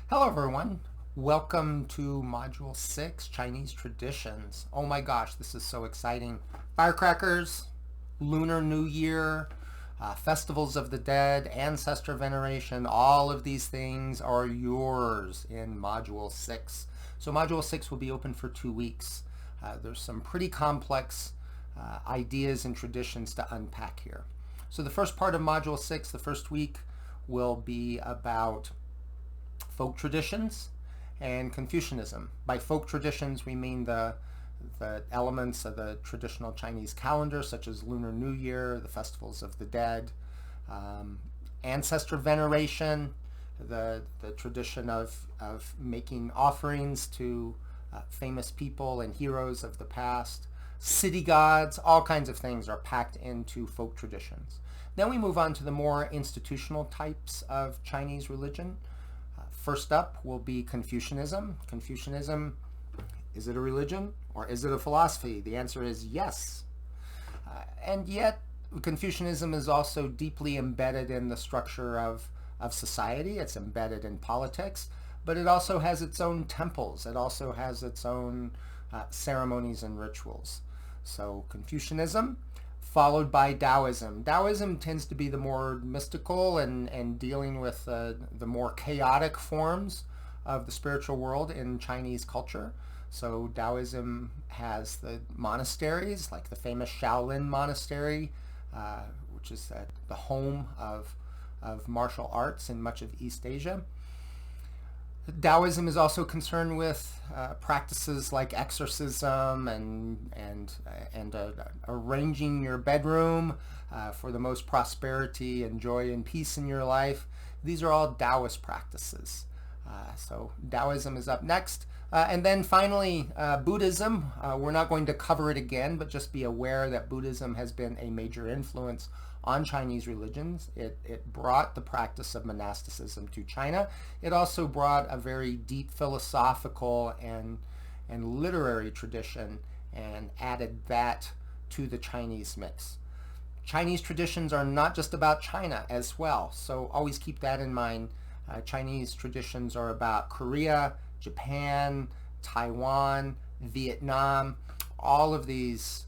Hello everyone. Welcome to Module 6, Chinese Traditions. Oh my gosh, this is so exciting. Firecrackers, Lunar New Year, festivals of the dead, ancestor veneration, all of these things are yours in Module 6. So Module 6 will be open for 2 weeks. There's some pretty complex ideas and traditions to unpack here. So the first part of Module 6, the first week, will be about folk traditions and Confucianism. By folk traditions, we mean the elements of the traditional Chinese calendar, such as Lunar New Year, the festivals of the dead, ancestor veneration, the tradition of making offerings to famous people and heroes of the past, city gods, all kinds of things are packed into folk traditions. Then we move on to the more institutional types of Chinese religion. First up will be Confucianism. Confucianism, is it a religion or is it a philosophy? The answer is yes. And yet, Confucianism is also deeply embedded in the structure of society. It's embedded in politics, but it also has its own temples. It also has its own ceremonies and rituals. So Confucianism, followed by Taoism. Taoism tends to be the more mystical and dealing with the more chaotic forms of the spiritual world in Chinese culture. So Taoism has the monasteries, like the famous Shaolin Monastery, which is the home of martial arts in much of East Asia. Taoism is also concerned with practices like exorcism and arranging your bedroom for the most prosperity and joy and peace in your life. These are all Taoist practices. So Taoism is up next. And then finally, Buddhism. We're not going to cover it again, but just be aware that Buddhism has been a major influence on Chinese religions. It brought the practice of monasticism to China. It also brought a very deep philosophical and literary tradition and added that to the Chinese mix. Chinese traditions are not just about China as well, so always keep that in mind. Chinese traditions are about Korea, Japan, Taiwan, Vietnam. All of these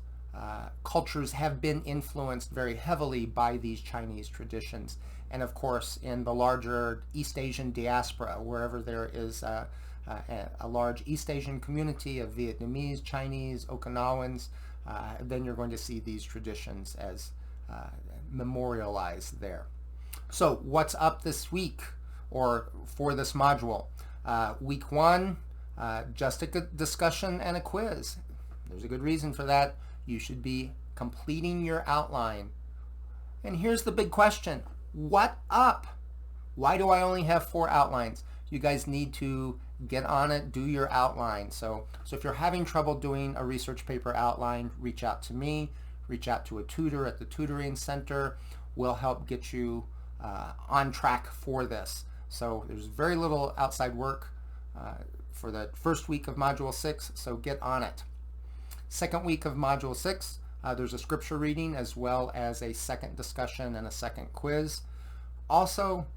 cultures have been influenced very heavily by these Chinese traditions. And of course, in the larger East Asian diaspora, wherever there is a large East Asian community of Vietnamese, Chinese, Okinawans, then you're going to see these traditions as memorialized there. So what's up this week or for this module? Week 1, just a discussion and a quiz. There's a good reason for that. You should be completing your outline. And here's the big question. What up? Why do I only have 4 outlines? You guys need to get on it, do your outline. So if you're having trouble doing a research paper outline, reach out to me, reach out to a tutor at the tutoring center. We'll help get you on track for this. So there's very little outside work for the first week of Module 6, so get on it. Second week of Module 6, there's a scripture reading as well as a second discussion and a second quiz. Also,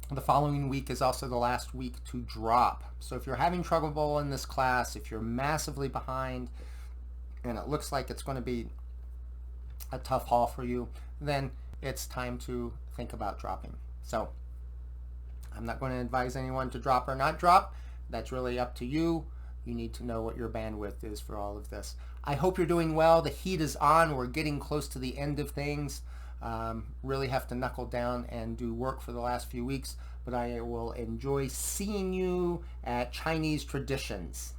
the following week is also the last week to drop. So if you're having trouble in this class, if you're massively behind, and it looks like it's going to be a tough haul for you, then it's time to think about dropping. So I'm not going to advise anyone to drop or not drop. That's really up to you. You need to know what your bandwidth is for all of this. I hope you're doing well. The heat is on. We're getting close to the end of things. Really have to knuckle down and do work for the last few weeks, but I will enjoy seeing you at Chinese Traditions.